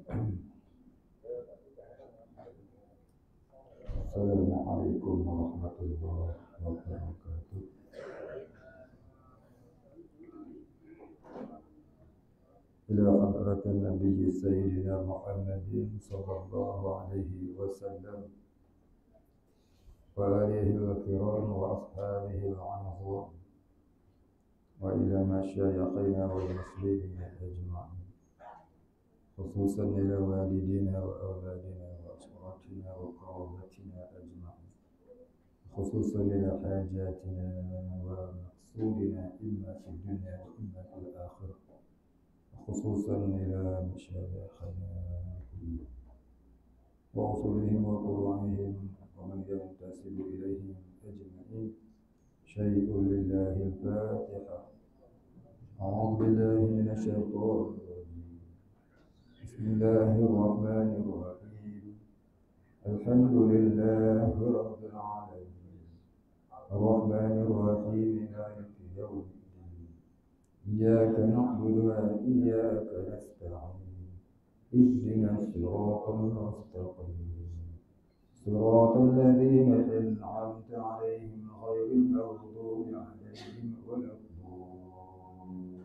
Assalamualaikum warahmatullahi wabarakatuh. Ila hadratin Nabi Sayyidina Muhammadin sallallahu alaihi wasallam wa alihi al-kiram wa ashabihi al-anzur wa ila masyayikhina wal muslimin ajma'in, khususan ila walidina wa awladina wa asratina wa qarabatina ajma'in, khususan ila hajatina wa maqsudina imma fi dunya wa imma fil akhirah, خصوصا إلى مشايخنا وأصولهم وفروعهم ومن ينتسب إليهم أجمعين. شيء لله الفاتحة. أعوذ بالله من الشيطان الرجيم. بسم الله الرحمن الرحيم. الحمد لله رب العالمين الرحمن الرحيم مالك يوم الدين. إياك نعبد وإياك نستعين. اهدنا الصراط المستقيم صراط الذين أنعمت عليهم غير المغضوب عليهم ولا الضالين.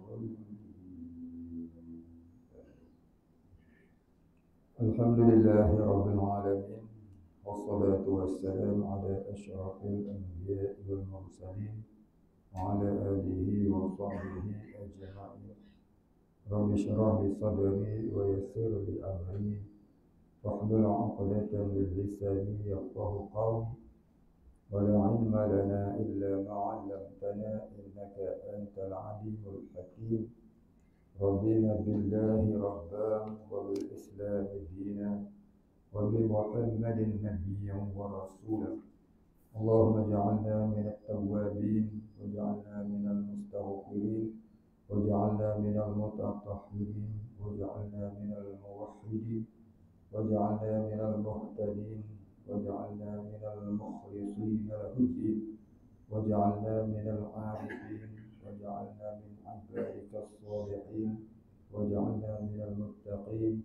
الحمد لله رب العالمين والصلاة والسلام على أشرف الأنبياء والمرسلين وعلى آله وصحبه أجمعين. رب اشرح لي صدري ويسر لي أمري واحلل عقدة من لساني يفقهوا قولي ولا علم لنا إلا ما علمتنا إنك أنت العليم الحكيم. رضينا بالله ربا وبالإسلام دينا وبمحمد نبيا ورسولا. اللهم اجعلنا من التوابين واجعلنا من المستغفرين واجعلنا من المتطهرين واجعلنا من الموحدين واجعلنا من المهتدين واجعلنا من المخلصين له الدين واجعلنا من العارفين واجعلنا من عبادك الصالحين واجعلنا من المتقين.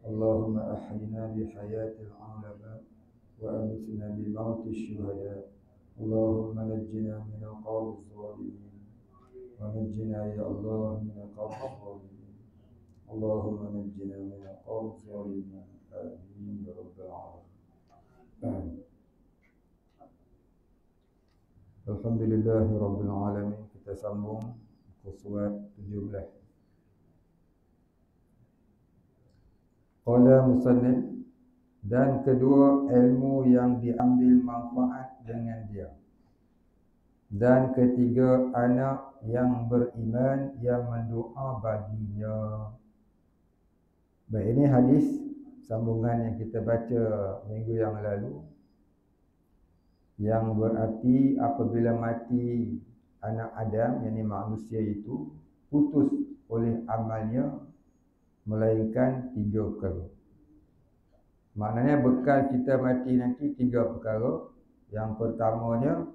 اللهم أحينا بحياة العلماء وأمتنا بموت الشهداء. اللهم نجنا من القوم الظالمين ونجنا يا الله من القوم الظالمين. اللهم نجنا من القوم الظالمين. آمين يا رب العالمين. Alhamdulillahi Rabbil Alamin. Kita sambung ke surat 17. Qala musannif, dan kedua ilmu yang diambil manfaat dengan dia. Dan ketiga anak yang beriman yang mendoa baginya. Baik, ini hadis sambungan yang kita baca minggu yang lalu, yang berarti apabila mati anak Adam, yakni manusia itu, putus oleh amalnya melainkan 3 perkara. Maknanya bekal kita mati nanti 3 perkara. Yang pertamanya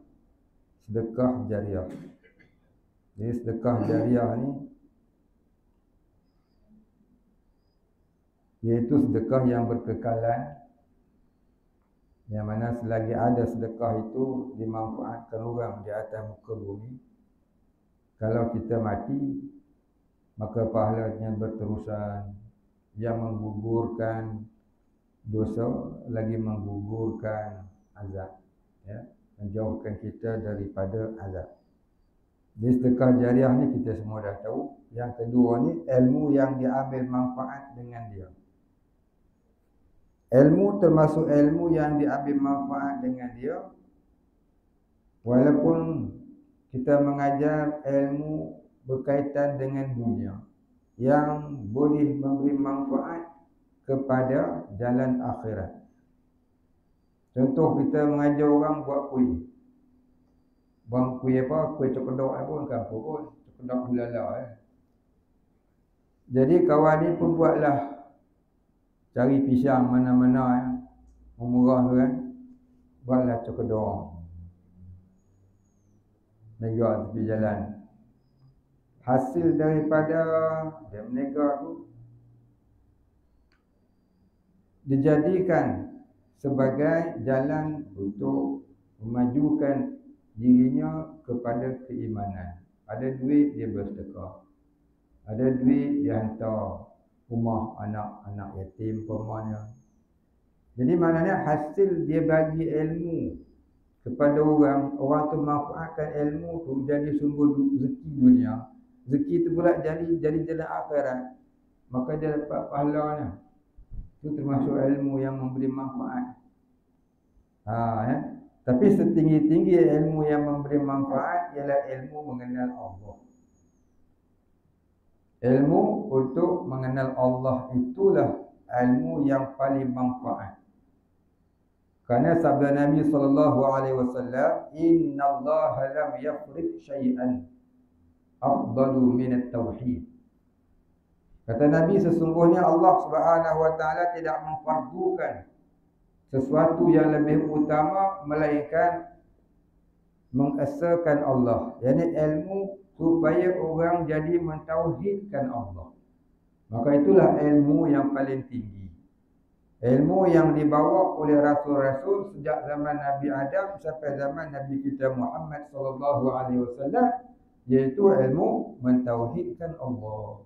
sedekah jariah. Jadi sedekah jariah ni iaitu sedekah yang berkekalan, yang mana selagi ada sedekah itu dimanfaatkan orang di atas muka bumi. Kalau kita mati, maka pahalanya berterusan, yang menggugurkan dosa lagi menggugurkan azab, ya, menjauhkan kita daripada azab. Jadi sedekah jariah ni kita semua dah tahu. Yang kedua ni ilmu yang diambil manfaat dengan dia. Ilmu termasuk ilmu yang diambil manfaat dengan dia. Walaupun kita mengajar ilmu berkaitan dengan dunia yang boleh memberi manfaat kepada jalan akhirat. Contoh, kita mengajar orang buat kuih. Buang kuih apa? Kuih cokodok pun kan pun. Cokodok bulala. Jadi kawan ni pun buatlah, cari pisang mana-mana murah tu kan, buatlah cokodok. Negara tepi jalan. Hasil daripada dia menegak tu, dijadikan sebagai jalan untuk memajukan dirinya kepada keimanan. Ada duit dia bersedekah, ada duit dia hantar rumah anak-anak yatim umpamanya. Jadi maknanya hasil dia bagi ilmu kepada orang tu manfaatkan ilmu tu jadi sumber rezeki dunia. Rezeki tu pula jadi jalan akhirat. Maka dia dapat pahalanya. Itu termasuk ilmu yang memberi manfaat. Tapi setinggi-tinggi ilmu yang memberi manfaat ialah ilmu mengenal Allah. Ilmu untuk mengenal Allah itulah ilmu yang paling manfaat. Karena sabda Nabi SAW, Inna Allah lam yafrid syai'an afdalu minat tauhid. Kata Nabi, sesungguhnya Allah Subhanahu Wa Taala tidak memfardukan sesuatu yang lebih utama melainkan mengesakan Allah. Yani ilmu supaya orang jadi mentauhidkan Allah. Maka itulah ilmu yang paling tinggi. Ilmu yang dibawa oleh rasul-rasul sejak zaman Nabi Adam sampai zaman Nabi kita Muhammad SAW, iaitu ilmu mentauhidkan Allah.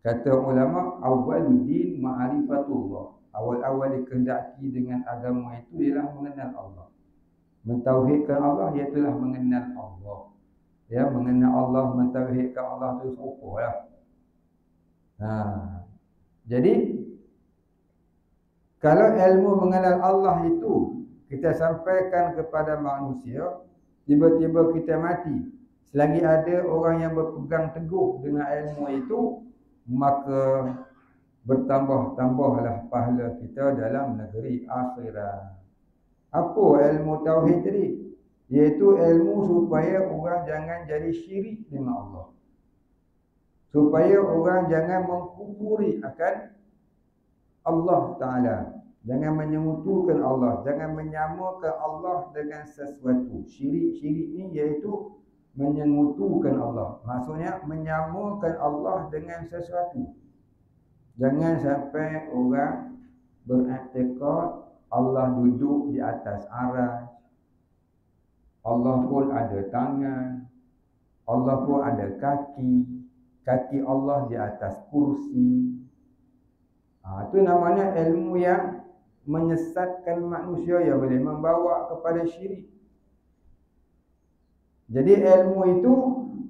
Kata ulama, awwaluddin ma'rifatullah. Awal-awal dikehendaki dengan agama itu ialah mengenal Allah. Mentauhidkan Allah iaitulah mengenal Allah. Ya, mengenal Allah, mentauhidkan Allah itu serupalah. Jadi kalau ilmu mengenal Allah itu kita sampaikan kepada manusia, tiba-tiba kita mati, selagi ada orang yang berpegang teguh dengan ilmu itu, maka bertambah-tambahlah pahala kita dalam negeri akhirat. Apa ilmu tauhid tadi? Iaitu ilmu supaya orang jangan jadi syirik dengan Allah. Supaya orang jangan mengkufuri akan Allah Ta'ala. Jangan menyekutukan Allah. Jangan menyamakan Allah dengan sesuatu. Syirik-syirik ni iaitu menyekutukan Allah. Maksudnya menyamakan Allah dengan sesuatu. Jangan sampai orang beriktikad Allah duduk di atas aras. Allah pun ada tangan. Allah pun ada kaki. Kaki Allah di atas kursi. Itu namanya ilmu yang menyesatkan manusia, yang boleh membawa kepada syirik. Jadi ilmu itu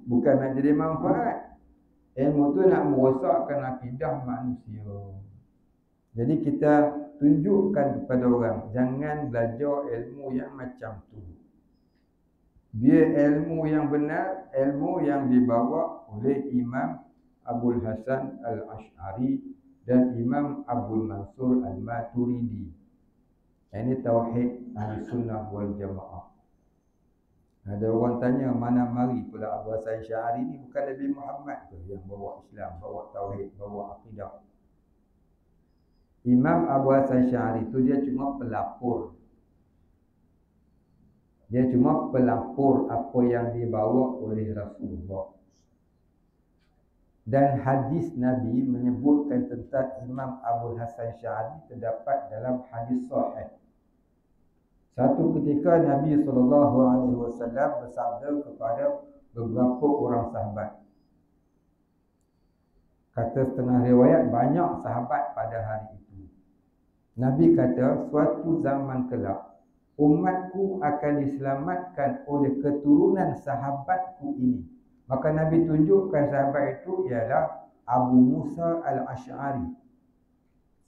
bukan nak jadi manfaat. Ilmu itu nak merosakkan akidah manusia. Jadi kita tunjukkan kepada orang, jangan belajar ilmu yang macam tu. Dia ilmu yang benar, ilmu yang dibawa oleh Imam Abul Hasan Al-Ash'ari dan Imam Abdul Mansur Al-Maturidi. Ini tauhid Ahlussunnah wal Jamaah. Ada orang tanya, mana mari pula Abu Hasan Syari ni? Bukan Nabi Muhammad ke yang bawa Islam, bawa tauhid, bawa akidah? Imam Abu Hasan Syari tu dia cuma pelapor. Dia cuma pelapor apa yang dibawa oleh Rasulullah. Dan hadis Nabi menyebutkan tentang Imam Abu Hasan Syari terdapat dalam hadis sahih. Satu ketika Nabi SAW bersabda kepada beberapa orang sahabat. Kata setengah riwayat, banyak sahabat pada hari itu. Nabi kata, suatu zaman kelak, umatku akan diselamatkan oleh keturunan sahabatku ini. Maka Nabi tunjukkan sahabat itu ialah Abu Musa Al-Ash'ari.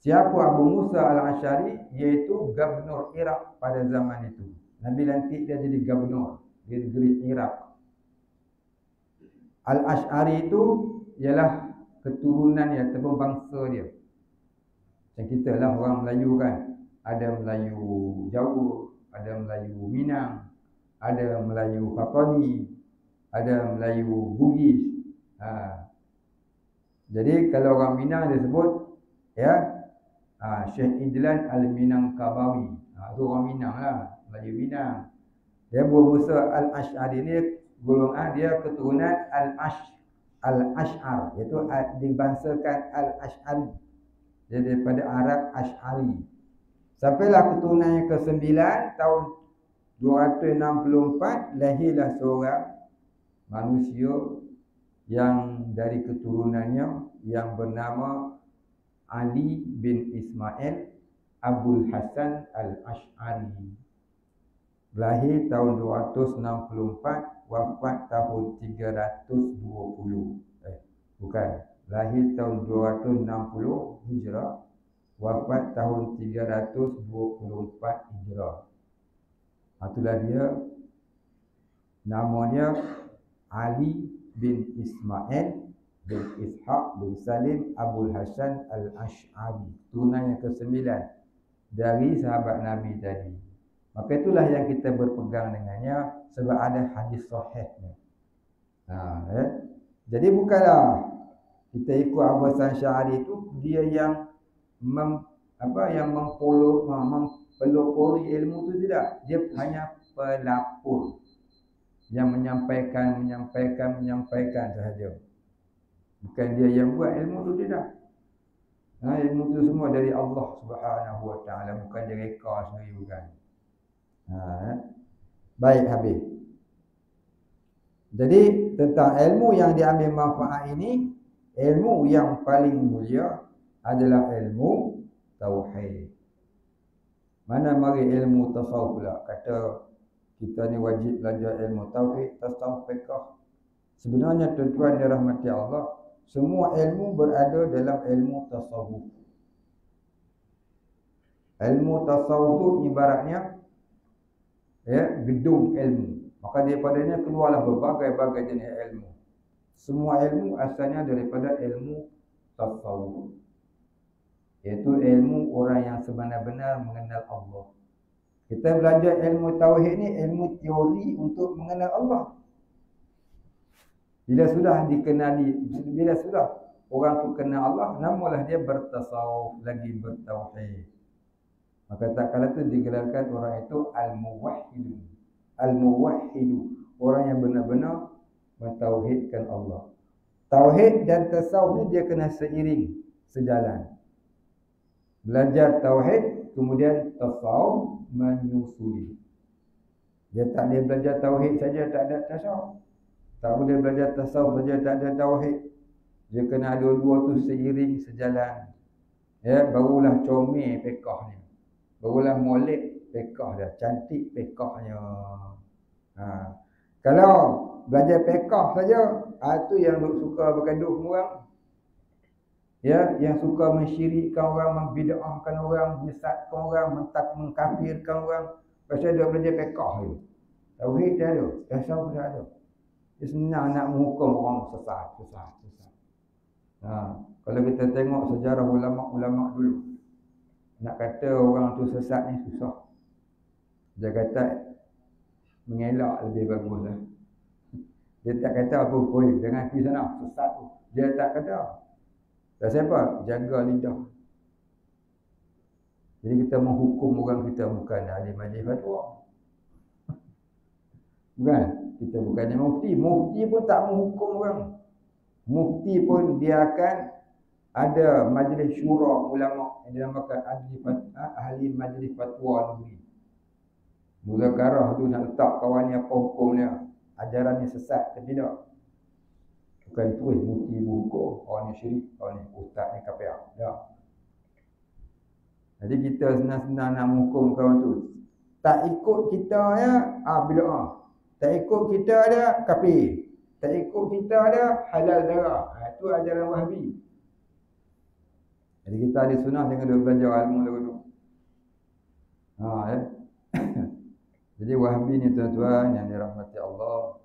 Siapa Abu Musa Al-Ash'ari? Iaitu gubernur Iraq pada zaman itu. Nabi lantik dia jadi gubernur di negeri Iraq. Al-Ash'ari itu ialah keturunan yang terbang bangsa dia. Macam kita lah orang Melayu kan. Ada Melayu Jawa, ada Melayu Minang, ada Melayu Patani, ada Melayu Bugis. Jadi kalau orang Minang dia sebut Syekh Idlan Al-Minangkabawi. Itu orang Minang lah, Melayu Minang. Dia Abu Musa Al-Ash'ari ni golongan dia keturunan Al-Ash'ar, iaitu dibangsakan Al-Ash'ari. Dia daripada Arab Ash'ari. Sampailah keturunan yang ke-9 tahun 264 lahirlah seorang manusia yang dari keturunannya yang bernama Ali bin Ismail Abul Hasan Al-Ash'ari. Lahir tahun 264, wafat tahun 320. Bukan. Lahir tahun 260 Hijrah, wafat tahun 324 Hijrah. Itulah dia. Namanya Ali bin Ismail bin Ishaq bin Salim Abul Hasan Al-Ash'ari. Turunan yang ke-9 dari sahabat Nabi tadi. Maka itulah yang kita berpegang dengannya sebab ada hadis sahihnya. Jadi bukanlah kita ikut Abu Hasan Syari itu dia yang mempelopori ilmu itu tidak. Dia hanya pelapor yang menyampaikan sahaja. Bukan dia yang buat ilmu itu tidak. Ilmu itu semua dari Allah Subhanahu Wa Taala, bukan dia reka sendiri, bukan. Baik, habis. Jadi tentang ilmu yang diambil manfaat ini, ilmu yang paling mulia adalah ilmu tauhid. Mana mari ilmu tasawuf pula? Kata kita ni wajib belajar ilmu tauhid, tasawuf, fiqh. Sebenarnya tuan-tuan dirahmati Allah, semua ilmu berada dalam ilmu tasawuf. Ilmu tasawuf tu ibaratnya gedung ilmu. Maka daripadanya keluarlah berbagai-bagai jenis ilmu. Semua ilmu asalnya daripada ilmu tasawuf, iaitu ilmu orang yang sebenar-benar mengenal Allah. Kita belajar ilmu tauhid ni ilmu teori untuk mengenal Allah. Bila sudah orang tu kenal Allah, namalah dia bertasawuf, lagi bertauhid. Maka tak kala tu digelarkan orang itu al-muwahhid. Al-muwahhid, orang yang benar-benar mentauhidkan Allah. Tauhid dan tasawuf ni dia kena seiring, sejalan. Belajar tauhid, kemudian tasawuf menyusuli. Dia tak boleh belajar tauhid saja tak ada tasawuf. Tak boleh belajar tasawuf saja tak ada tauhid. Dia kena dua-dua tu seiring, sejalan. Barulah comel fiqh ni. Barulah molek fiqh dah, cantik fiqhnya. Kalau belajar fiqh saja, itu yang suka bergaduh dengan orang. Yang suka mensyirikkan orang, membid'ahkan orang, menyesatkan orang, mengkafirkan orang. Pasal dia belajar fiqh je. Tauhid tak ada, tasawuf tak ada. Dia senang nak menghukum orang sesat. Kalau kita tengok sejarah ulama-ulama dulu, nak kata orang tu sesat ni susah. Dia kata mengelak lebih bagus lah. Dia tak kata apa, jangan pergi sana, sesat tu. Dia tak kata. Dan siapa? Jaga lidah. Jadi kita menghukum orang, kita bukan ahli majlis fatwa. Bukan. Kita bukannya mufti. Mufti pun tak menghukum orang. Mufti pun dia akan ada majlis syura ulama yang dinamakan ahli majlis fatwa negeri. Muzakarah tu nak letak kawan ni apa hukumnya, ajaran ni sesat ke tidak. Bukan tu mufti hukum orang ni syirik, orang ni ustaz ni kafir. Tak. Jadi kita senang-senang nak menghukum kawan tu. Tak ikut kita bid'ah. Tak ikut kita ada kafir. Tak ikut kita ada halal darah. Itu ajaran Wahabi. Jadi kita ahli sunnah jangan belajar ilmu dulu. Jadi Wahabi ni tuan-tuan yang dirahmati Allah,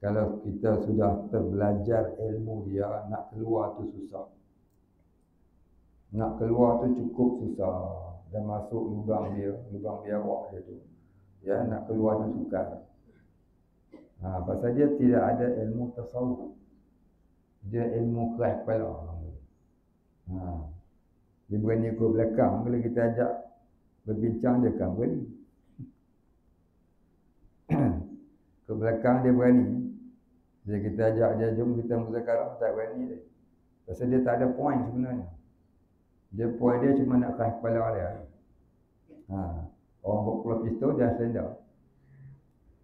kalau kita sudah terbelajar ilmu dia, nak keluar tu susah. Nak keluar tu cukup susah. Dan masuk lubang biawak dia tu. Nak keluar tu sukar. Pasal dia tidak ada ilmu tasawuf. Dia ilmu keras kepala. Dia berani ke belakang. Bila kita ajak berbincang, dia kan berani. Ke belakang dia berani. Bila kita ajak dia, jom kita muzakarah, tak berani dia. Pasal dia tak ada point sebenarnya. Dia poin dia cuma nak keras kepala dia. Orang buat keluar pistol dia selendar.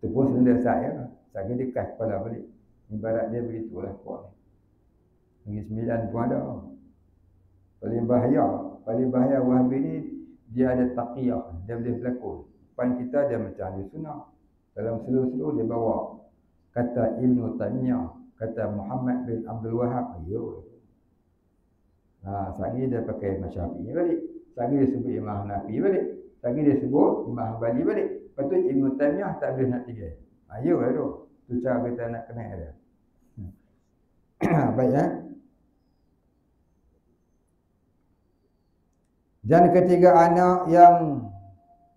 Terus selendar saya. Saya dia keras kepala balik. Ibarat dia begitulah puan ni. Negeri 9 pun ada. Paling bahaya Wahabi ni dia ada taqiyah, dia boleh berlakon. Depan kita dia macam ahli sunnah. Dalam seluruh dia bawa kata Ibn Taymiyah, kata Muhammad bin Abdul Wahab. Sagi dia pakai Imam Syafi'i balik. Sagi dia sebut Imam Hanafi balik. Sagi dia sebut Imam Hanbali balik. Lepas tu Ibn Taymiyah tak boleh nak tinggal. Lah tu. Tu cara kita nak kenal dia. Baik Dan ketiga anak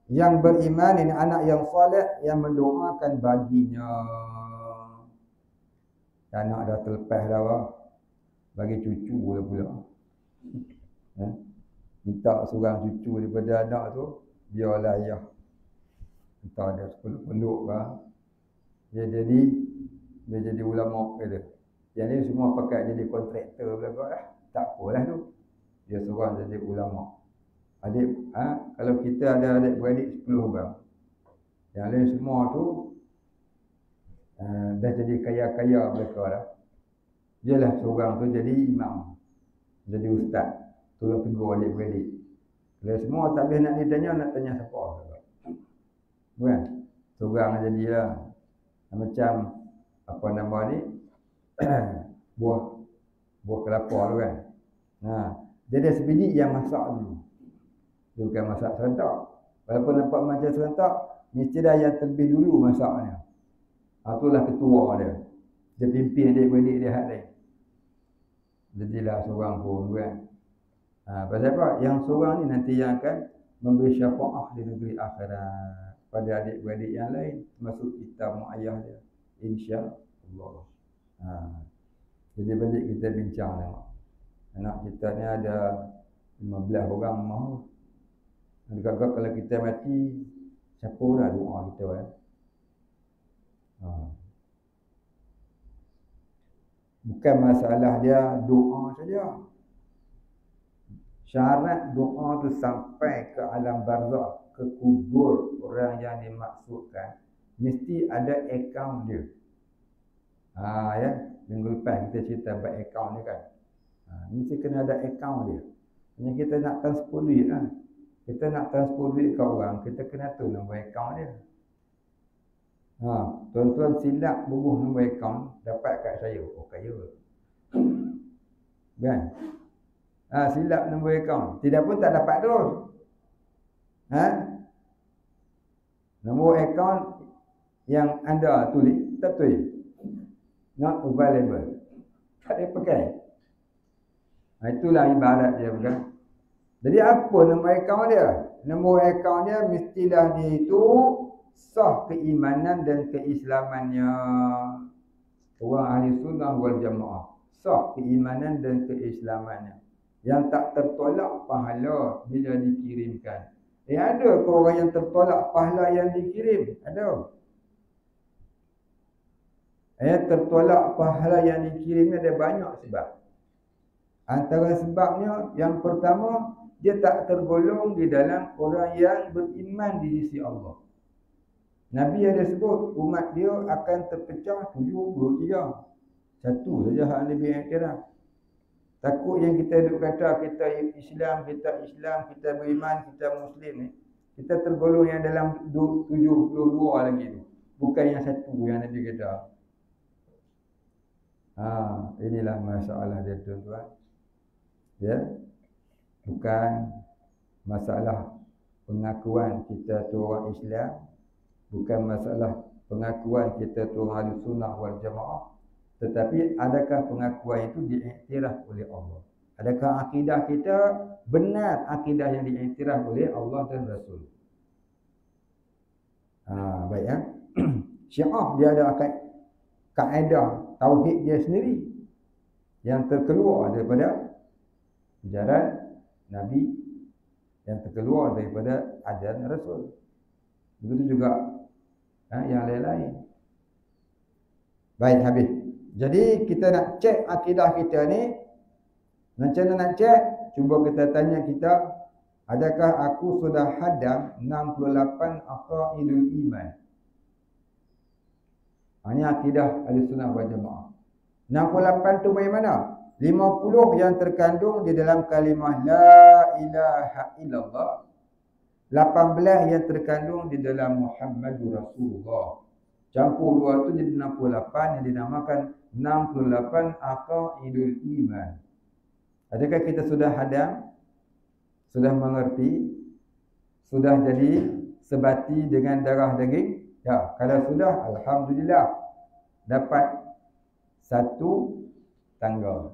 yang beriman ini anak yang soleh yang mendoakan baginya. Anak dah terlepas dah bagi cucu pula. Minta seorang cucu daripada anak tu, biarlah ayah. Entah ada sekolah pondok ke. Dia jadi ulama kata. Yang ni semua pakai jadi kontraktor belakang lah. Tak apalah tu. Dia seorang jadi ulama. Kalau kita ada adik-beradik 10 orang. Yang lain semua tu dah jadi kaya-kaya mereka dah. Dialah seorang tu jadi imam. Jadi ustaz. Tolong tegur adik-beradik. Kalau semua tak boleh nak ditanya, nak tanya siapa? Bukan? Seorang jadilah macam apa nama ni? buah kelapa tu kan. Dia ada sebiji yang masak dulu. Dia bukan masak serentak. Walaupun nampak macam serentak, mesti dah yang terlebih dulu masaknya. Itulah ketua dia. Dia pimpin adik-beradik dia hak lain. Jadilah seorang pun kan. Pasal apa? Yang seorang ni nanti yang akan memberi syafaah di negeri akhirat pada adik-beradik yang lain, termasuk kita mak ayah dia. InsyaAllah. Jadi balik kita bincang tengok. Anak kita ni ada 15 orang mahu. Agak-agak kalau kita mati, siapa dah doa kita Bukan masalah dia doa saja. Syarat doa tu sampai ke alam barzakh, ke kubur orang yang dimaksudkan, mesti ada akaun dia. Minggu lepas kita cerita buat akaun ni kan. Mesti kena ada akaun dia. Hanya kita nak transfer duit lah. Kita nak transfer duit ke orang, kita kena tahu nombor akaun dia. Tuan-tuan silap bubuh nombor akaun, dapat kat saya. Kaya. Kan? Silap nombor akaun. Tidak pun tak dapat terus. Nombor akaun yang anda tulis, tak tulis. Not available. Tak boleh pakai. Itulah ibarat dia bukan. Jadi apa nombor akaun dia? Nombor akaun dia mestilah dia itu sah keimanan dan keislamannya. Orang ahli sunnah wal jamaah. Sah keimanan dan keislamannya. Yang tak tertolak pahala bila dikirimkan. Ada ke orang yang tertolak pahala yang dikirim? Ada. Tertolak pahala yang dikirim ada banyak sebab. Antara sebabnya yang pertama, dia tak tergolong di dalam orang yang beriman di sisi Allah. Nabi ada sebut umat dia akan terpecah 73. Satu saja hak Nabi iktiraf. Takut yang kita duk kata kita Islam, kita beriman, kita Muslim ni. Kita tergolong yang dalam 72 lagi tu. Bukan yang satu yang Nabi kata. Inilah masalah dia tuan-tuan. Ya. Bukan masalah pengakuan kita tu orang Islam. Bukan masalah pengakuan kita tu orang ahli sunnah wal jamaah. Tetapi adakah pengakuan itu diiktiraf oleh Allah? Adakah akidah kita benar akidah yang diiktiraf oleh Allah dan Rasul? Baik ya. Syiah dia ada kaedah tauhid dia sendiri yang terkeluar daripada ajaran Nabi, yang terkeluar daripada ajaran Rasul. Begitu juga yang lain-lain. Baik, habis. Jadi kita nak cek akidah kita ni. Macam mana nak cek? cuba kita tanya kita, adakah aku sudah hadam 68 aqaidul iman? Ini akidah Ahlussunnah wal Jamaah. 68 tu bagaimana? 50 yang terkandung di dalam kalimah la ilaha illallah. 18 yang terkandung di dalam Muhammadur Rasulullah. Campur dua tu jadi 68 yang dinamakan 68 aqaidul iman. Adakah kita sudah hadam? Sudah mengerti? Sudah jadi sebati dengan darah daging? Ya, kalau sudah, alhamdulillah dapat satu tangga.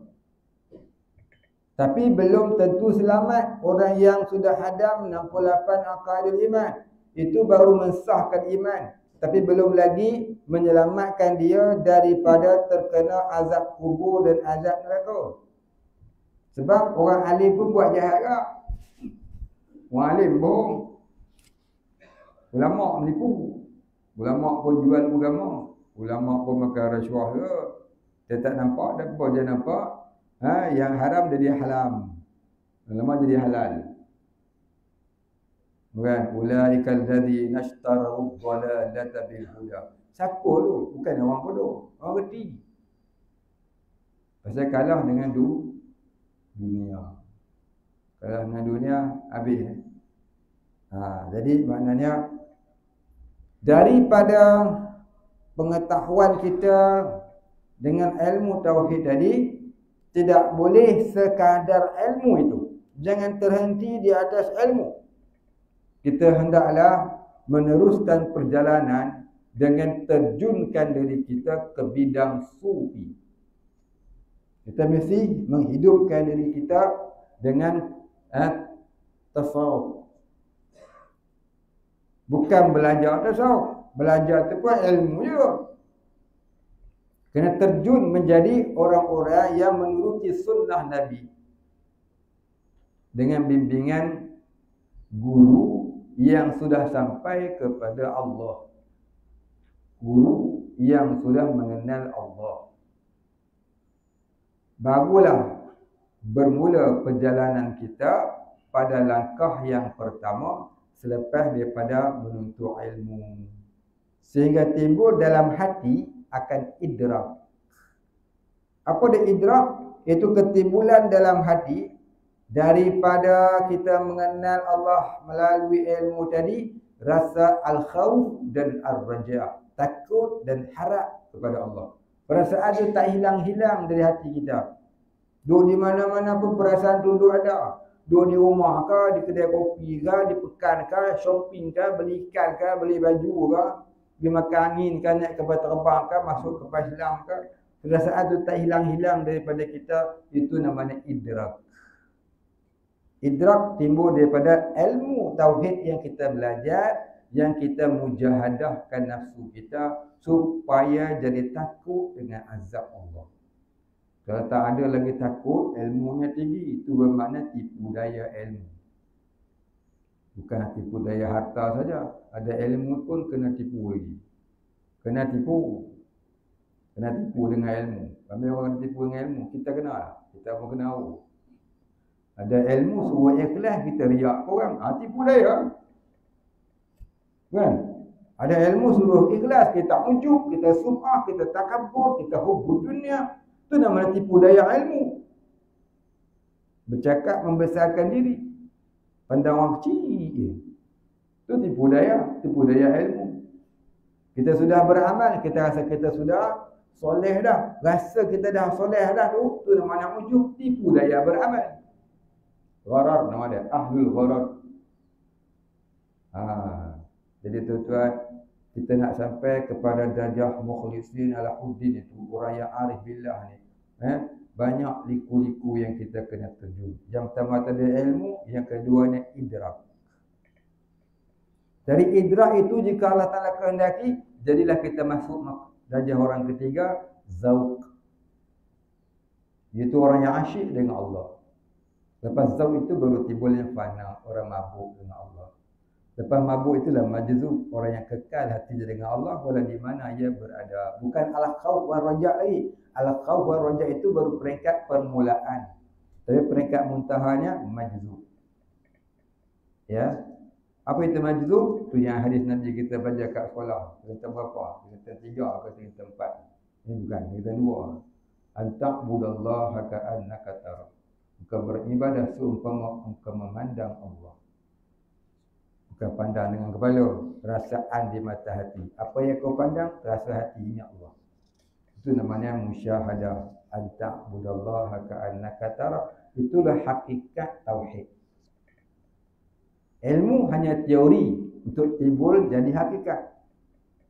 Tapi belum tentu selamat orang yang sudah hadam 68 aqaidul iman. Itu baru mensahkan iman, tapi belum lagi menyelamatkan dia daripada terkena azab kubur dan azab neraka. Sebab orang alim pun buat jahat tak? Orang alim bohong. Ulama menipu. Ulama pun jual agama. Ulama pun makan rasuah ke. Dia tak nampak, dia pun dia nampak. Yang haram jadi haram. Ulama jadi halal. Bukan? Ulaikal ladzi nashtaru dhalalata bil huda. Siapa tu? Bukan orang bodoh. Orang reti. Pasal kalah dengan dunia. Kalah dengan dunia, habis. Jadi maknanya daripada pengetahuan kita dengan ilmu tauhid tadi, tidak boleh sekadar ilmu itu. Jangan terhenti di atas ilmu. Kita hendaklah meneruskan perjalanan dengan terjunkan diri kita ke bidang sufi. Kita mesti menghidupkan diri kita dengan tasawuf. Bukan belajar tasawuf. Belajar itu pun ilmu juga. Kena terjun menjadi orang-orang yang menuruti sunnah Nabi. Dengan bimbingan guru yang sudah sampai kepada Allah. Guru yang sudah mengenal Allah. Barulah bermula perjalanan kita pada langkah yang pertama selepas daripada menuntut ilmu. Sehingga timbul dalam hati akan idrak. Apa dia idrak? Itu ketimbulan dalam hati daripada kita mengenal Allah melalui ilmu tadi, rasa al-khawf dan ar-raja', takut dan harap kepada Allah. Perasaan itu tak hilang-hilang dari hati kita. Duduk di mana-mana pun perasaan duduk ada. Duduk di rumah ke, di kedai kopi ke, di pekan ke, shopping ke, beli ikan ke, beli baju ke, pergi makan angin ke, naik kapal terbang ke, masuk kapal selam ke. Perasaan itu tak hilang-hilang daripada kita. Itu namanya idrak. Idrak timbul daripada ilmu tauhid yang kita belajar, yang kita mujahadahkan nafsu kita supaya jadi takut dengan azab Allah. Kalau tak ada lagi takut, ilmunya tinggi, itu bermakna tipu daya ilmu. Bukan tipu daya harta saja, ada ilmu pun kena tipu lagi. Kena tipu dengan ilmu. Ramai orang tipu dengan ilmu, kita kenal, kita pun kena tahu. Ada ilmu suruh ikhlas, kita riak orang, tipu daya. Kan? Ada ilmu suruh ikhlas, kita ujub, kita sum'ah, kita takabur, kita hubud dunia. Itu namanya tipu daya ilmu. Bercakap membesarkan diri. Pandang orang kecil. Itu tipu daya ilmu. Kita sudah beramal, kita rasa kita sudah soleh dah. Rasa kita dah soleh dah tu, itu namanya ujub, tipu daya beramal. Gharar nama dia, ahlul gharar. Jadi tuan-tuan, kita nak sampai kepada darjah mukhlisin ala huddin itu, orang yang arif billah ni. Banyak liku-liku yang kita kena terjun. Yang pertama tadi ilmu, yang keduanya idrak. Dari idrak itu jika Allah Ta'ala kehendaki, jadilah kita masuk darjah orang ketiga, zauq. Itu orang yang asyik dengan Allah. Lepas zauq itu baru timbul yang fana, orang mabuk dengan Allah. Lepas mabuk itulah majzub, orang yang kekal hatinya dengan Allah wala di mana ia berada. Bukan al-khawf wal raja' lagi. Al-khawf wal raja' itu baru peringkat permulaan. Tapi peringkat muntahanya majzub. Ya. Apa itu majzub? Tu yang hadis Nabi kita baca kat sekolah. Kita berapa? Kita 3 atau kita 4. Ini bukan, kita 2. Anta'budallaha ka'annaka tara. Engkau beribadah seumpama engkau memandang Allah. Bukan pandang dengan kepala, perasaan di mata hati. Apa yang kau pandang, rasa hati ingat Allah. Itu namanya musyahadah. Anta'budallaha ka'annaka tara. Itulah hakikat tauhid. Ilmu hanya teori untuk timbul jadi hakikat.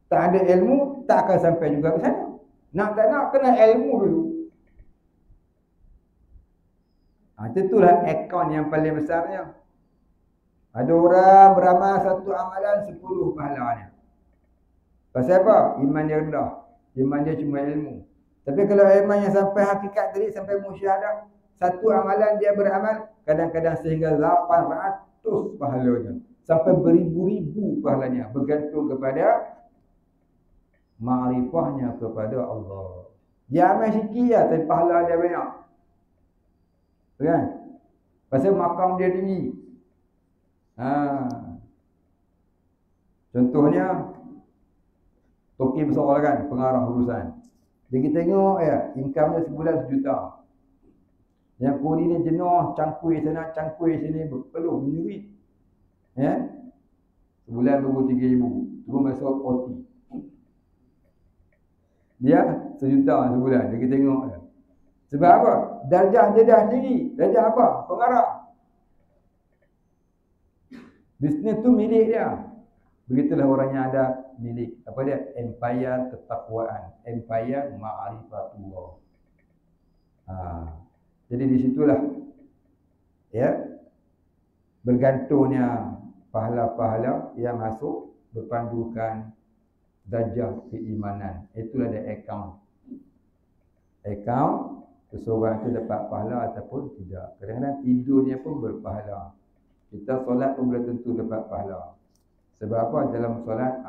Tak ada ilmu, tak akan sampai juga ke sana. Nak tak nak, kena ilmu dulu. Itulah akaun yang paling besarnya. Ada orang beramal satu amalan 10 pahalanya. Pasal apa? Iman dia rendah. Iman dia cuma ilmu. Tapi kalau iman yang sampai hakikat tadi, sampai musyahadah, satu amalan dia beramal, kadang-kadang sehingga 800 pahalanya. Sampai beribu-ribu pahalanya. Bergantung kepada ma'rifahnya kepada Allah. Dia amal sikit lah, tapi pahala dia banyak. Kan? Pasal makam dia tinggi. Contohnya Toki besar kan, pengarah urusan. Dia kita tengok ya, income dia sebulan 1 juta. Yang kuri ni jenuh, cangkui sana, cangkui sini, berpeluh, menyurit. Ya? Sebulan 23,000. Terus masuk OT. Dia 1 juta sebulan. Dia kita tengok ya. Sebab apa? Darjah dia dah tinggi. Darjah apa? Pengarah. Bisnes tu milik dia. Begitulah orang yang ada milik. Apa dia? Empire ketakwaan. Empire ma'rifatullah. Jadi di situlah ya bergantungnya pahala-pahala yang masuk berpandukan darjah keimanan. Itulah dia account. Account seseorang itu dapat pahala ataupun tidak. Kadang-kadang tidurnya pun berpahala. Kita solat pun boleh tentu dapat pahala. Sebab apa? Dalam solat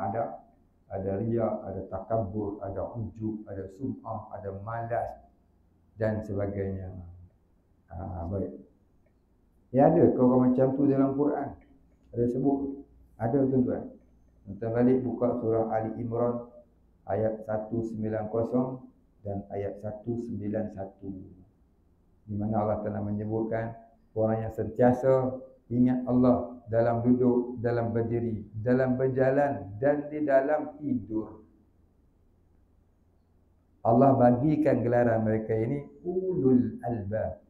ada riya, ada takabur, ada ujub, ada sum'ah, ada malas dan sebagainya. Baik. Ya ada kau macam tu dalam Quran. Ada sebut. Ada tuan-tuan. Tuan balik buka surah Ali Imran ayat 190 dan ayat 191. Di mana Allah telah menyebutkan orang yang sentiasa ingat Allah dalam duduk, dalam berdiri, dalam berjalan dan di dalam tidur. Allah bagikan gelaran mereka ini ulul albab,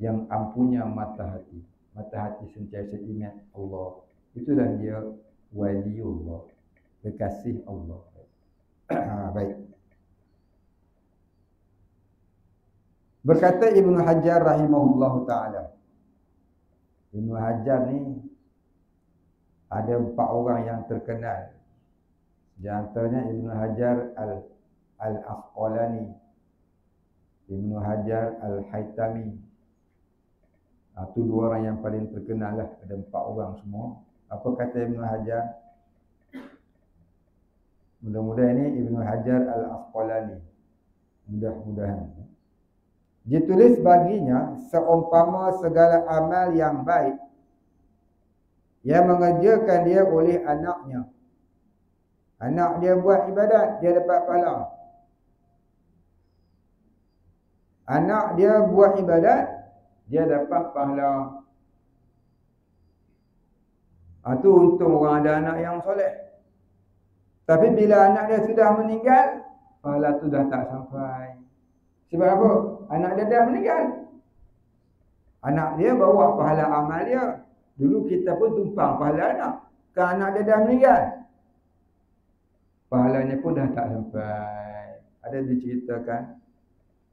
yang ampunya mata hati. Mata hati sentiasa ingat Allah. Itulah dia waliullah, kekasih Allah. Baik. Berkata Ibnu Hajar rahimahullahu ta'ala. Ibnu Hajar ni ada 4 orang yang terkenal. Di antaranya Ibnu Hajar Al-Asqalani, Ibnu Hajar Al-Haytami. Itu 2 orang yang paling terkenal lah. Ada 4 orang semua. Apa kata Ibnu Hajar? Mudah-mudahan ini Ibnu Hajar Al-Asqalani. Mudah-mudahan. Ditulis baginya seumpama segala amal yang baik yang mengerjakan dia oleh anaknya. Anak dia buat ibadat, dia dapat pahala. Anak dia buat ibadat, dia dapat pahala. Itu untung orang ada anak yang soleh. Tapi bila anak dia sudah meninggal, pahala tu dah tak sampai. Sebab apa? Anak dia dah meninggal. Anak dia bawa pahala amal dia. Dulu kita pun tumpang pahala anak. Kan anak dia dah meninggal, pahalanya pun dah tak sampai. Ada diceritakan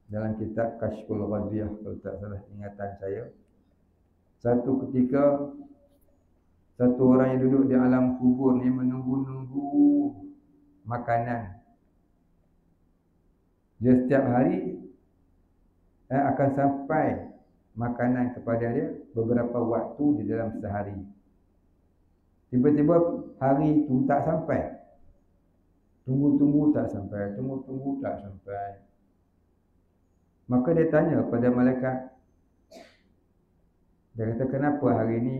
dalam kitab Kashful Ghadiyah, kalau tak salah ingatan saya. Satu ketika, satu orang yang duduk di alam kubur ni menunggu-nunggu makanan. Dia setiap hari akan sampai makanan kepada dia beberapa waktu di dalam sehari. Tiba-tiba hari itu tak sampai. Tunggu-tunggu tak sampai. Tunggu-tunggu tak sampai. Maka dia tanya kepada malaikat, Dia kata, kenapa hari ni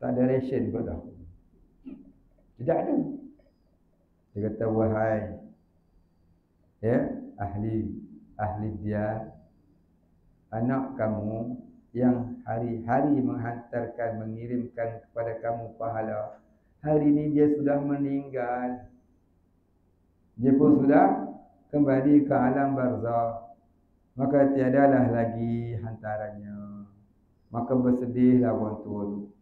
tak ada ration kot dah? Tidak ada. Dia kata, wahai ahli dia, anak kamu yang hari-hari mengirimkan kepada kamu pahala, hari ini dia sudah meninggal. Dia pun sudah kembali ke alam barzakh. Maka tiadalah lagi hantarannya. Maka bersedihlah orang tua tu.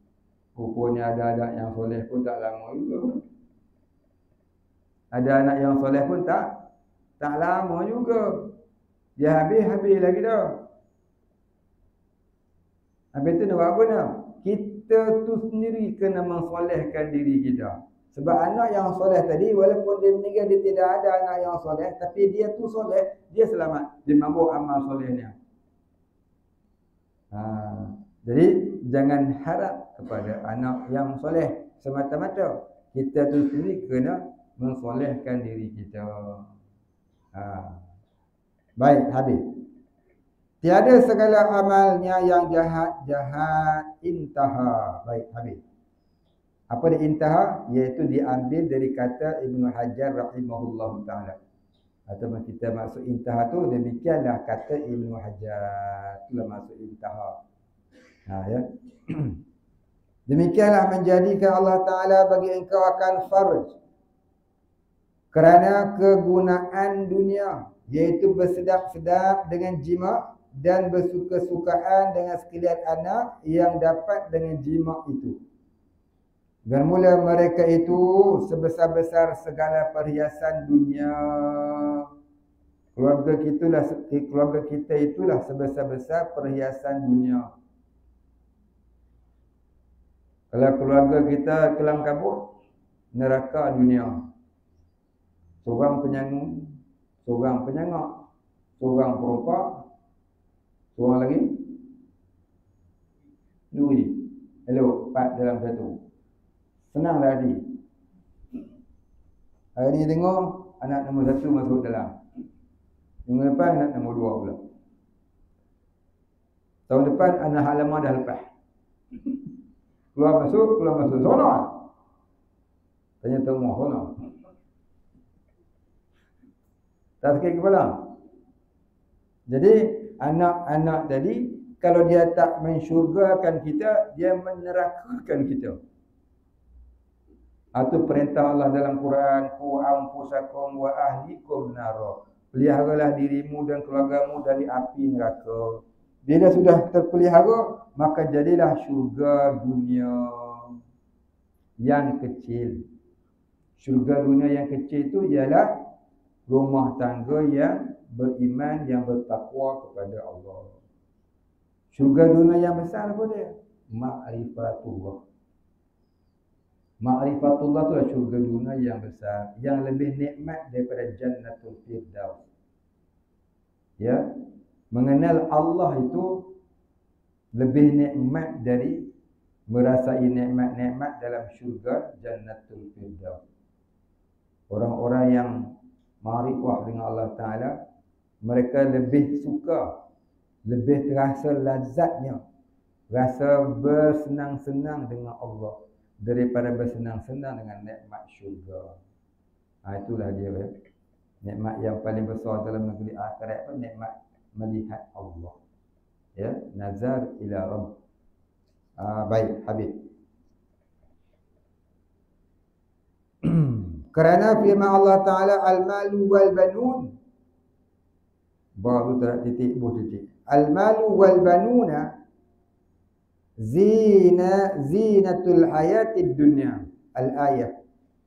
Rupanya ada anak yang soleh pun tak lama juga. Ada anak yang soleh pun tak lama juga. Dia habis lagi dah. Habis tu nak buat apa nak? Kita tu sendiri kena mensolehkan diri kita. Sebab anak yang soleh tadi, walaupun dia meninggal, dia tidak ada anak yang soleh, tapi dia tu soleh, dia selamat. Dia mampu amal solehnya. Jadi jangan harap kepada anak yang soleh semata-mata. Kita tu sendiri kena mensolehkan diri kita. Baik, habis. Tiada segala amalnya yang jahat intaha. Baik, habis. Apa dia intaha? Iaitu diambil dari kata Ibnu Hajar rahimahullah ta'ala. Atau kita maksud intaha tu, demikianlah kata Ibnu Hajar. Itulah maksud intaha. Ya. Demikianlah menjadikan Allah Ta'ala bagi engkau akan farj. Kerana kegunaan dunia, iaitu bersedap-sedap dengan jima dan bersuka-sukaan dengan sekalian anak yang dapat dengan jima itu. Bermula mereka itu sebesar-besar segala perhiasan dunia. Keluarga kita itulah sebesar-besar perhiasan dunia. Kalau keluarga kita kelam kabut, neraka dunia. Seorang penyanyi, seorang penyangak, seorang perompak, seorang lagi duri. Hello, 4 dalam 1. Senang dah adik. Hari ni tengok anak nombor 1 masuk dalam. Minggu depan anak nombor 2 pula. Tahun depan anak halaman dah lepas. Keluar masuk. Sono. Tanya tengok sono. Tak sakit kepala. Jadi anak-anak tadi, kalau dia tak mensyurgakan kita, dia menerakakan kita. Itu perintah Allah dalam Quran, qu anfusakum wa ahlikum nar. Peliharalah dirimu dan keluargamu dari api neraka. Bila sudah terpelihara, maka jadilah syurga dunia yang kecil. Syurga dunia yang kecil itu ialah rumah tangga yang beriman, yang bertakwa kepada Allah. Syurga dunia yang besar apa dia? Ma'rifatullah. Ma'rifatullah itulah syurga dunia yang besar, yang lebih nikmat daripada Jannatul Firdaus. Ya, mengenal Allah itu lebih nikmat dari merasai nikmat-nikmat dalam syurga Jannatul Firdaus. Orang-orang yang ma'rifah dengan Allah Ta'ala, mereka lebih suka, lebih terasa lazatnya, rasa bersenang-senang dengan Allah daripada bersenang-senang dengan nikmat syurga. Itulah dia. Nikmat yang paling besar dalam negeri akhirat pun nikmat melihat Allah. Ya, nazar ila Rabb. Baik, habis. Kerana firman Allah Ta'ala, al-malu wal banun. Baru tak titik, titik. Al-malu wal banuna zinatul hayatid dunya. Al-ayah.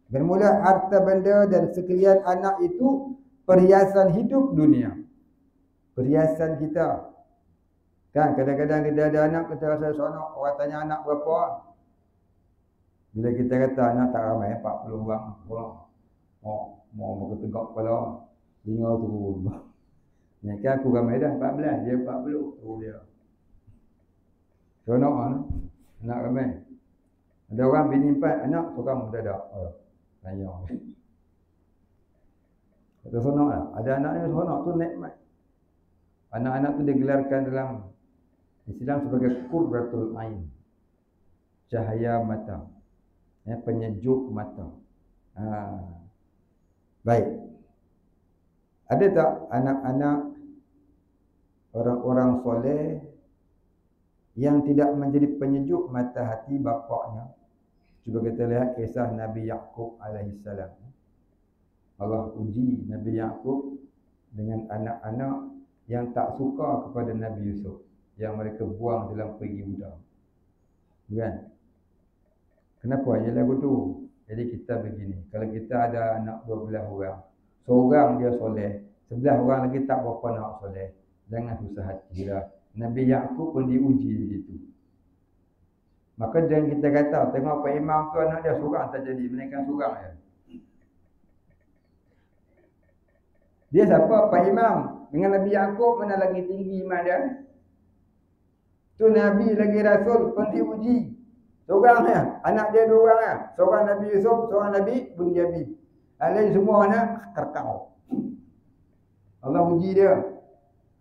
Bermula harta benda dan sekalian anak itu perhiasan hidup dunia. Perhiasan kita. Kan kadang-kadang kita ada anak, kita rasa seronok. Orang tanya anak berapa? Bila kita kata anak tak ramai, 40 orang. Mau bertegak kepala, 5 turun. Ya kan aku ramai dah, 14. Dia 40. Turun dia. Seronok kan? Anak ramai. Ada orang bini 4 anak, seorang mendadak. Tanya. Kata seronok lah. Ada anak yang seronok tu nikmat. Anak-anak tu digelarkan dalam Islam sebagai qurratul ain, cahaya mata, penyejuk mata. Baik. Ada tak anak-anak orang-orang soleh yang tidak menjadi penyejuk mata hati bapaknya? Cuba kita lihat kisah Nabi Yaqub alaihissalam. Allah uji Nabi Yaqub dengan anak-anak yang tak suka kepada Nabi Yusuf, yang mereka buang dalam perigi budak. Kan? Kenapa? Ia lagu tu. Jadi kita begini, kalau kita ada anak 12 orang, seorang dia soleh, 11 orang lagi tak berapa nak soleh, jangan susah hati lah. Nabi Yaqub pun diuji begitu. Maka jangan kita kata, tengok Pak Imam tu anak dia seorang tak jadi, melainkan seorang je. Dia siapa? Pak Imam. Dengan Nabi Yaqub mana lagi tinggi iman dia? Tu Nabi lagi Rasul pun diuji. Seorang ya, anak dia 2 orang ya. Seorang Nabi Yusuf, seorang Nabi Bunyamin. Lain semua anak kerkau. Allah uji dia.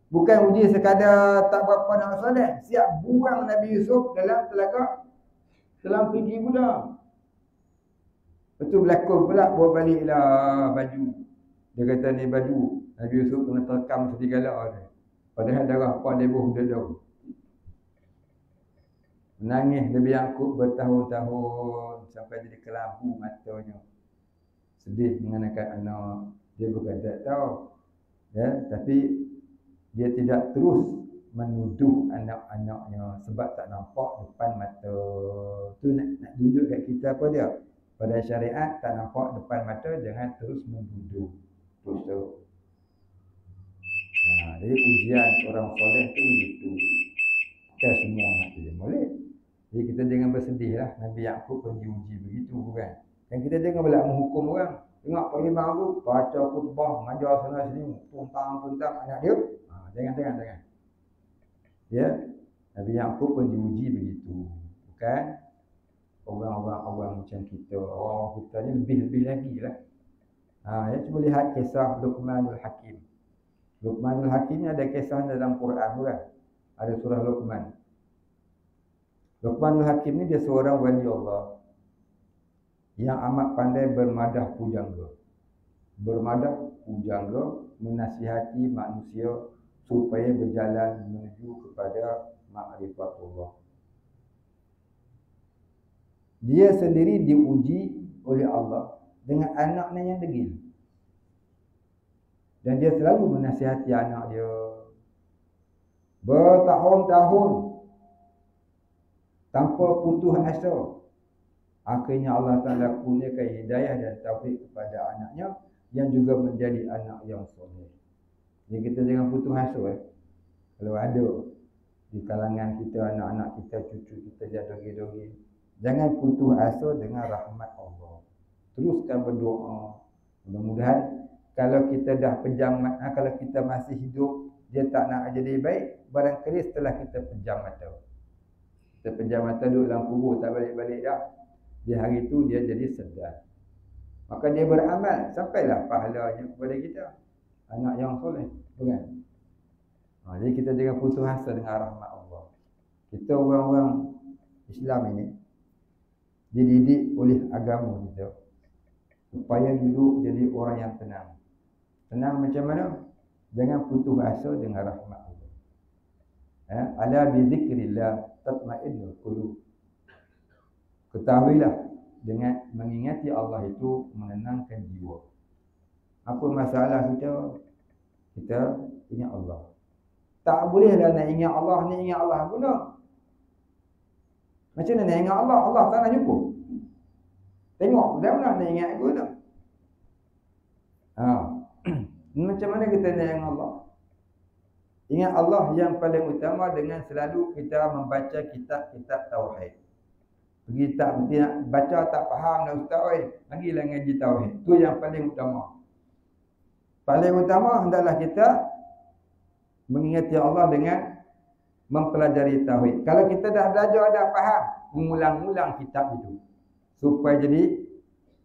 Bukan uji sekadar tak berapa nak soleh, siap buang Nabi Yusuf dalam telaga, dalam pergi budak. Betul berlaku pula bawa baliklah baju. Dia kata ni baju Nabi Yusuf kena terkam serigala dia. Padahal darah puan debuh dada. Menangis Nabi Yaqub bertahun-tahun sampai jadi kelabu matanya. Sedih mengenakan anak. Dia bukan tak tahu. Ya, tapi dia tidak terus menuduh anak-anaknya sebab tak nampak depan mata. Tu nak tunjuk kat kita apa dia? Pada syariat tak nampak depan mata, jangan terus menuduh. Dosa. Jadi ujian orang soleh tu begitu. Bukan semua nak jadi molek. Jadi kita jangan bersedih lah. Nabi Yaqub pun diuji begitu kan. Dan kita jangan belak menghukum orang. Tengok Pak Imam tu baca khutbah, mengajar sana sini, puntang-puntang anak dia. Jangan. Ya. Nabi Yaqub pun diuji begitu. Bukan orang-orang macam kita. Orang kita ni lebih-lebih lagi lah. Ya, cuba lihat kisah Luqmanul Hakim. Luqmanul Hakim ni ada kisah dalam Quran kan. Ada surah Luqman. Luqmanul Hakim ni dia seorang wali Allah yang amat pandai bermadah pujangga. Bermadah pujangga menasihati manusia supaya berjalan menuju kepada ma'rifatullah. Dia sendiri diuji oleh Allah dengan anaknya yang degil. Dan dia selalu menasihati anak dia bertahun-tahun tanpa putus asa. Akhirnya Allah Ta'ala kurniakan hidayah dan taufik kepada anaknya yang juga menjadi anak yang soleh. Jadi kita jangan putus asa. Kalau ada di kalangan kita, anak-anak kita, cucu kita jatuh-jatuh, jangan putus asa dengan rahmat Allah. Teruskan berdoa. Mudah-mudahan kalau kita dah pejam, kalau kita masih hidup, dia tak nak jadi baik, barangkali setelah kita pejam mata. Kita pejam mata duduk dalam kubur, tak balik-balik dah. Di hari itu dia jadi sedar. Maka dia beramal, sampailah pahalanya kepada kita. Anak yang soleh. Bukan? Jadi kita jangan putus asa dengan rahmat Allah. Kita orang-orang Islam ini dididik oleh agama kita supaya dulu jadi orang yang tenang. Tenang macam mana? Jangan putus asa dengan rahmat Allah. Ala bi zikrillah tatma'innul qulub. Ketahuilah dengan mengingati Allah itu menenangkan jiwa. Apa masalah kita? Kita ingat Allah. Tak bolehlah nak ingat Allah, nak ingat Allah guna. Macam mana nak ingat Allah? Allah tak nak jumpa. Tengok, dah nak ingat guna. Macam mana kita nak ingat Allah? Ingat Allah yang paling utama dengan selalu kita membaca kitab-kitab tauhid. Pergi tak berhenti nak baca tak faham dah ustaz, pergilah ngaji tauhid. Tu yang paling utama. Paling utama hendaklah kita mengingati Allah dengan mempelajari tauhid. Kalau kita dah belajar, dah faham, mengulang-ulang kitab itu supaya jadi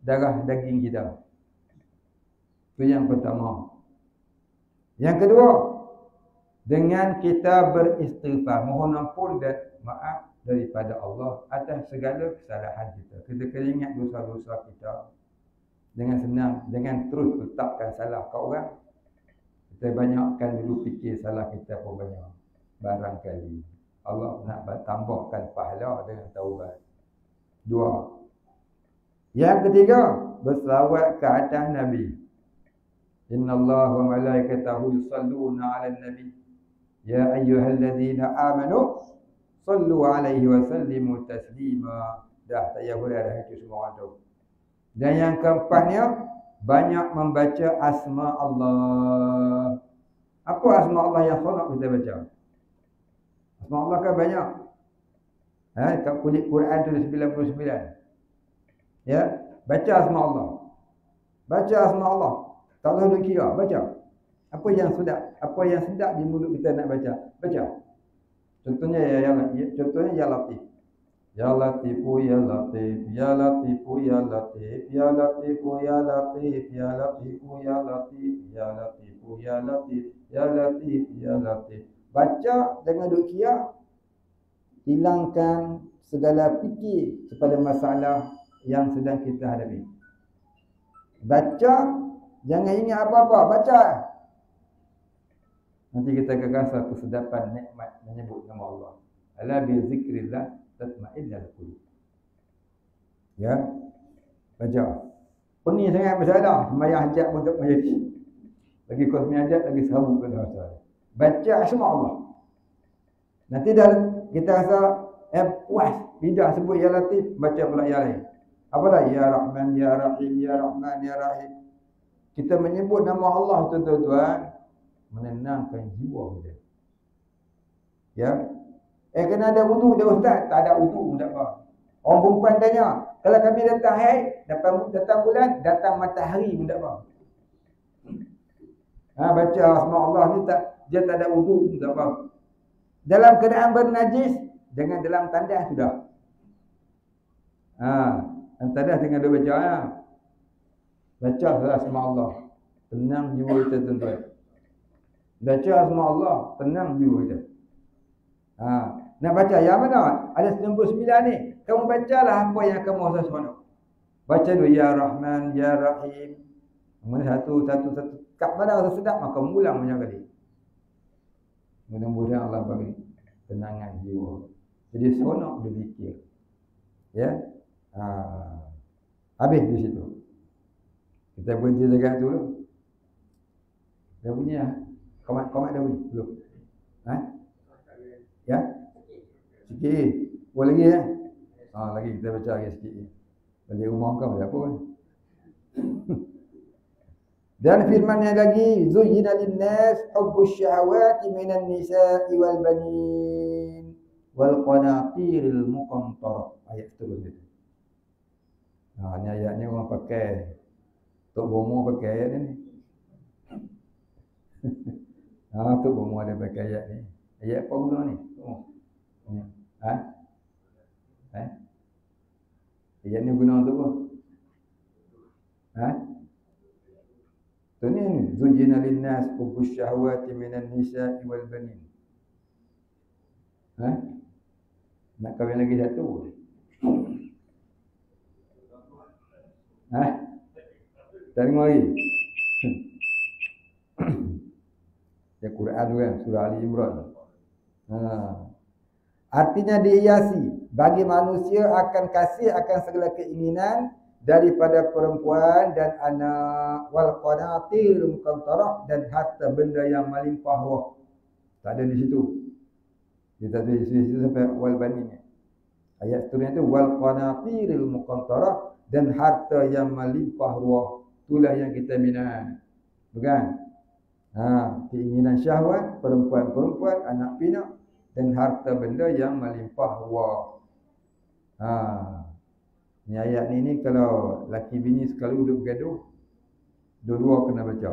darah daging kita. Itu yang pertama. Yang kedua, dengan kita beristighfar, mohon ampun dan maaf daripada Allah atas segala kesalahan kita. Kita kena ingat dosa-dosa kita dengan senang, dengan terus letakkan salah ke orang. Kita banyakkan dulu fikir salah kita pun banyak. Barangkali Allah nak tambahkan pahala dengan taubat. 2. Yang ketiga, berselawat ke atas Nabi. Innallaha wa malaikatahu yusalluna 'alan nabi. Ya ayyuhalladzina amanu sallu 'alaihi wa sallimu taslima. Dah tak payah dah itu semua orang tahu. Dan yang keempatnya, banyak membaca asma Allah. Apa asma Allah yang seronok kita baca? Asma Allah kan banyak. Kat kulit Quran tu 99. Ya, baca asma Allah. Baca asma Allah. Tak tahu nak kira, baca. Apa yang sedap di mulut kita nak baca. Baca. Contohnya ya Latif. Ya Latifu ya Latif, ya Latifu ya Latif, ya Latifu ya Latif, ya Latifu ya Latif, ya Latifu ya Latif, ya Latif ya Latif. Baca dengan duk kira, hilangkan segala fikir kepada masalah yang sedang kita hadapi. Baca, jangan ingat apa-apa, baca. Nanti kita akan rasa kesedapan nikmat menyebut nama Allah. Ala bi zikrillah tatma'innul qulub. Ya. Baca. Pening sangat masalah, sembahyang hajat pun tak menjadi. Lagi kau sembahyang hajat lagi serabut pada masalah. Baca asma Allah. Nanti dah kita rasa puas, tidak sebut ya Latif, baca pula yang lain. Apalah ya Rahman, ya Rahim, ya Rahman, ya Rahim. Kita menyebut nama Allah tuan-tuan, menenangkan jiwa kita. Ya. Kena ada wudu dia ustaz, tak ada wudu pun tak apa. Orang perempuan tanya, kalau kami datang haid, datang bulan, datang matahari pun tak apa. Baca asma Allah ni dia tak ada wudu pun tak apa. Dalam keadaan bernajis, jangan dalam tandas sudah. Tandas dengan dia baca. Baca asma Allah, tenang jiwa kita tuan-tuan. Baca asma Allah, tenang jiwa kita. Nak baca yang mana? Ada 99 ni. Kamu bacalah apa yang kamu rasa seronok. Baca dulu ya Rahman, ya Rahim. Mana satu. Kat mana rasa sedap maka ulang banyak kali. Mudah-mudahan Allah bagi tenangan jiwa. Jadi seronok berzikir. Ya. Habis di situ. Kita berhenti dekat dulu. Dah bunyi lah. Komat dah bunyi? Belum? Ya? Sikit. Boleh lagi ya? Lagi kita baca lagi sikit. Balik rumah kau boleh apa kan? Dan firman-Nya lagi, zuyyina lin-nas hubbus syahawati minan nisa'i wal banin wal qanatiril muqantarah. Ayat seterusnya. Ni ayatnya orang pakai. Tok Bomo pakai ayat ni. Tok Bomo ada pakai ayat ni. Ayat apa guna ni? Ayat ni guna untuk apa? Tu ni zuyyina lin-nas hubbus syahawati minan nisa'i wal banin. Nak kahwin lagi dah tu. Tak dengar lagi. Ya Quran tu kan, surah Ali Imran. Artinya dihiasi. Bagi manusia akan kasih akan segala keinginan daripada perempuan dan anak, wal qanatir muqantarah, dan harta benda yang melimpah ruah. Tak ada di situ. Dia tak ada di situ sampai wal banin. Ayat seterusnya tu wal qanatiril muqantarah, dan harta yang melimpah ruah. Itulah yang kita minat. Bukan? Keinginan syahwat, perempuan-perempuan, anak pinak, dan harta benda yang melimpah ruah. Ni ayat ni kalau laki bini sekali duduk bergaduh, dua-dua kena baca.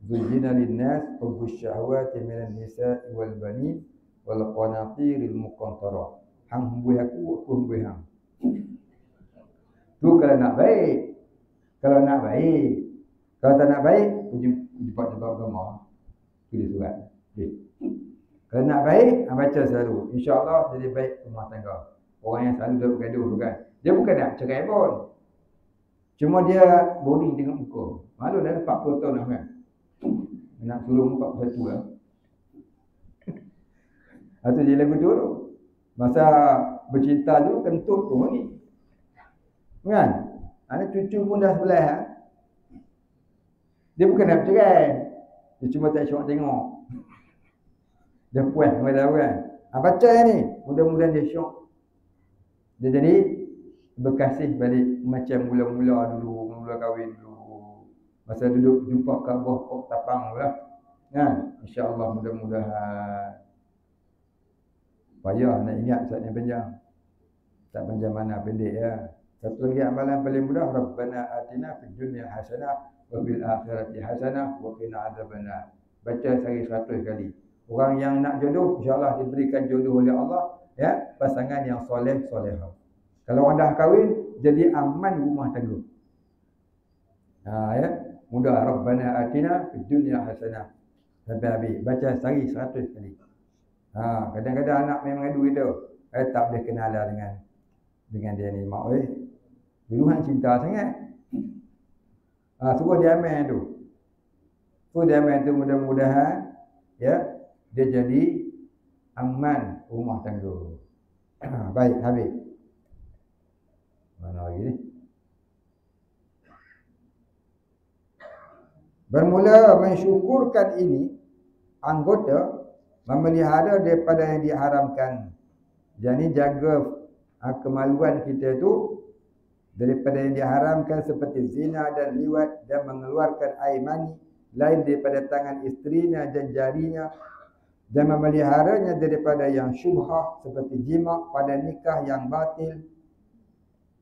Zuyyina lin-nas hubbus syahawati minan nisa'i wal banin wal qanatiril muqantarah. Hang hembui aku hembui hang. Tu kalau nak baik. Kalau nak baik. Kalau tak nak baik, jumpa agama. tulis surat. Okay. Kalau nak baik, baca selalu. InsyaAllah jadi baik rumah tangga. Orang yang selalu duduk gaduh tu kan. Dia bukan nak cerai pun. Cuma dia boring dengan muka. Malu dah 40 tahun dah kan. Nak suruh 41 lah. Itu je lagu tu. Masa bercinta tu kentut tu lagi. Kan? Anak cucu pun dah sebelah. Ha? Dia bukan nak cerai. Dia cuma tak syok tengok. Dia puas kepada orang. Baca ni. Mudah-mudahan dia syok. Dia jadi berkasih balik macam mula-mula dulu. Mula kahwin dulu. Masa duduk jumpa Kaabah kok tapang tu lah. Kan? InsyaAllah mudah-mudahan. Payah nak ingat saat ni panjang. Tak panjang mana pendek ya. Satu lagi amalan paling mudah. Rabbana atina fid dunya hasanah. Wa bil akhirati hasanah. Wa qina adzabannar. Baca sehari 100 kali. Orang yang nak jodoh, insyaAllah diberikan jodoh oleh Allah. Ya, pasangan yang soleh-solehah. Kalau orang dah kahwin, jadi aman rumah tangga. Ya, mudah. Rabbana atina fid dunya hasanah. Sampai habis. Baca sehari 100 kali. Kadang-kadang anak memang adu kita. Tak boleh kenal lah dengan dia ni. Mak duluan cinta sangat. Suruh dia amal tu. Suruh dia amal tu mudah-mudahan. Ya. Dia jadi aman rumah tangga. Baik, habis. Mana lagi ni? Bermula mensyukurkan ini, anggota memelihara daripada yang diharamkan. Jadi jaga kemaluan kita tu daripada yang diharamkan seperti zina dan liwat dan mengeluarkan air mani lain daripada tangan isterinya dan jarinya dan memeliharanya daripada yang syubhah seperti jima pada nikah yang batil.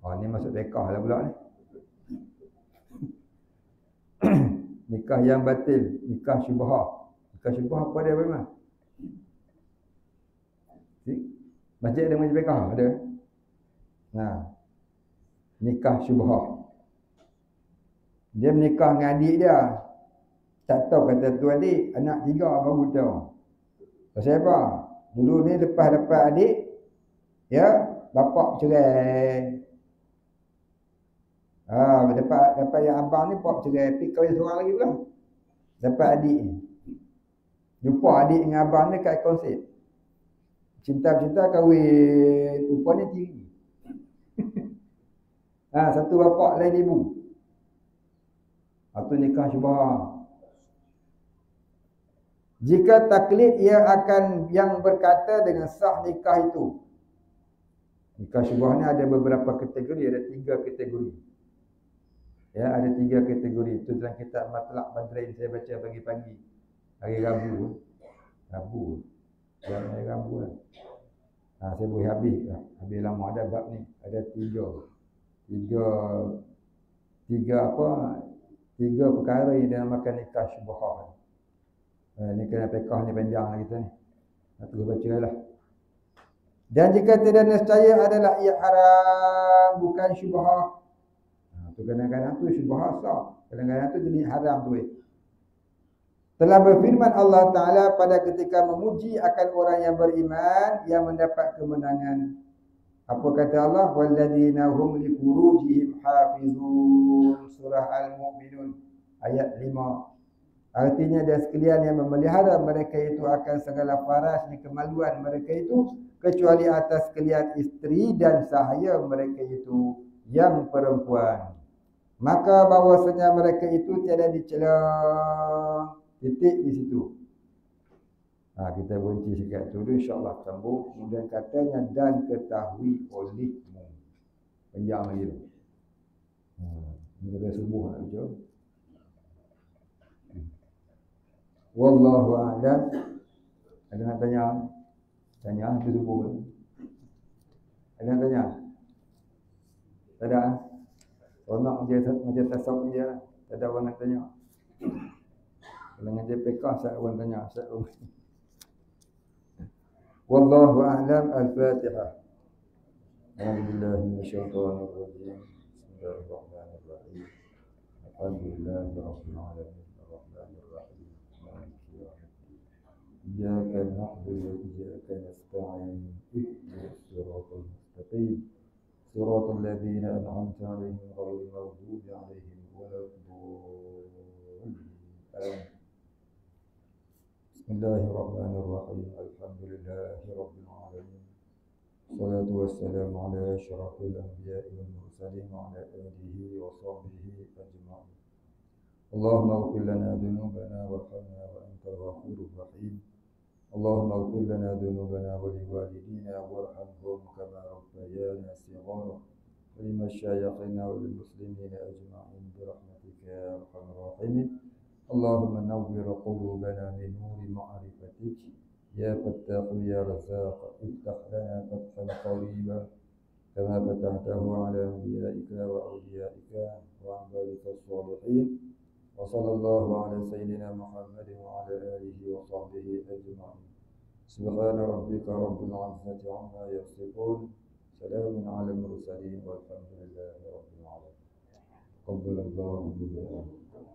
Ni masuk nikah lah pula ni. Nikah yang batil, nikah syubhah. Nikah syubhah apa dia bagaimana? Masjid ada majlis nikah ada. Nikah syubhah. Dia menikah dengan adik dia. Tak tahu kata tu adik, anak 3 baru tahu. Pasal apa? Dulu ni lepas adik, ya, bapak cerai. Dapat yang abang ni pak cerai, pergi kahwin seorang lagi pula. Dapat adik ni. Jumpa adik dengan abang ni kat konsep. Cinta-cinta kahwin, rupanya tiri. Satu bapak lain ibu. Itu nikah syubhah. Jika taklid ia akan yang berkata dengan sah nikah itu. Nikah syubhah ni ada beberapa kategori, ada 3 kategori. Ya, ada 3 kategori. Itu dalam kitab Matlaq Badrain saya baca pagi-pagi. Hari Rabu. Hari Rabu lah. Saya boleh habis lah. Habis lama ada bab ni. Ada 3 perkara yang dinamakan nikah syubhah. Ni kena pekah ni panjang lah kita ni. Terus baca lah. Dan jika tidak nescaya adalah ia haram, bukan syubhah. Tu kadang-kadang tu syubhah sah. Kadang-kadang tu jadi haram tu. Telah berfirman Allah Ta'ala pada ketika memuji akan orang yang beriman yang mendapat kemenangan. Apa kata Allah? Walladzina hum li furujihim hafizun. Surah Al-Mu'minun ayat 5. Artinya dan sekalian yang memelihara mereka itu akan segala faras dan kemaluan mereka itu kecuali atas sekalian isteri dan sahaya mereka itu yang perempuan. Maka bahwasanya mereka itu tiada dicela. Titik di situ. Kita berhenti sekat tu dulu, insya-Allah sambung. Kemudian katanya dan ketahui olehmu. Panjang lagi tu. Ini dah subuh nak baca. Wallahu a'lam. Ada nak tanya? Tanya tu subuh. Ada nak tanya? Tak ada. Kalau nak macam tasawuf dia lah. Tak ada orang nak tanya. Kalau ngaji pekah saya orang tanya. Wallahu a'lam. Al-Fatihah. Alhamdulillah minasyaitonir rajim. Bismillahirrahmanirrahim. Alhamdulillahirabbil alamin. Arrahmanirrahim. Maliki yaumiddin. إياك نعبد وإياك نستعين اهدنا الصراط المستقيم صراط الذين أنعمت عليهم غير المغضوب عليهم ولا الضالين آمين. بسم الله الرحمن الرحيم الحمد لله رب العالمين الصلاة والسلام على أشرف الأنبياء والمرسلين وعلى آله وصحبه أجمعين. اللهم اغفر لنا ذنوبنا وارحمنا وأنت الغفور الرحيم. اللهم اغفر لنا ذنوبنا ولوالدينا وارحمهم كما ربيانا صغارا ولمشايخنا وللمسلمين أجمعين برحمتك يا أرحم الراحمين. اللهم نور قلوبنا من نور معرفتك يا فتاح يا رزاق افتح لنا فتحا قريبا كما فتحته على أنبيائك وأوليائك وعبادك الصالحين. وصلى الله على سيدنا محمد وعلى آله وصحبه أجمعين. سبحان ربك رب العزة عما يصفون سلام على المرسلين والحمد لله رب العالمين. تقبل الله منا.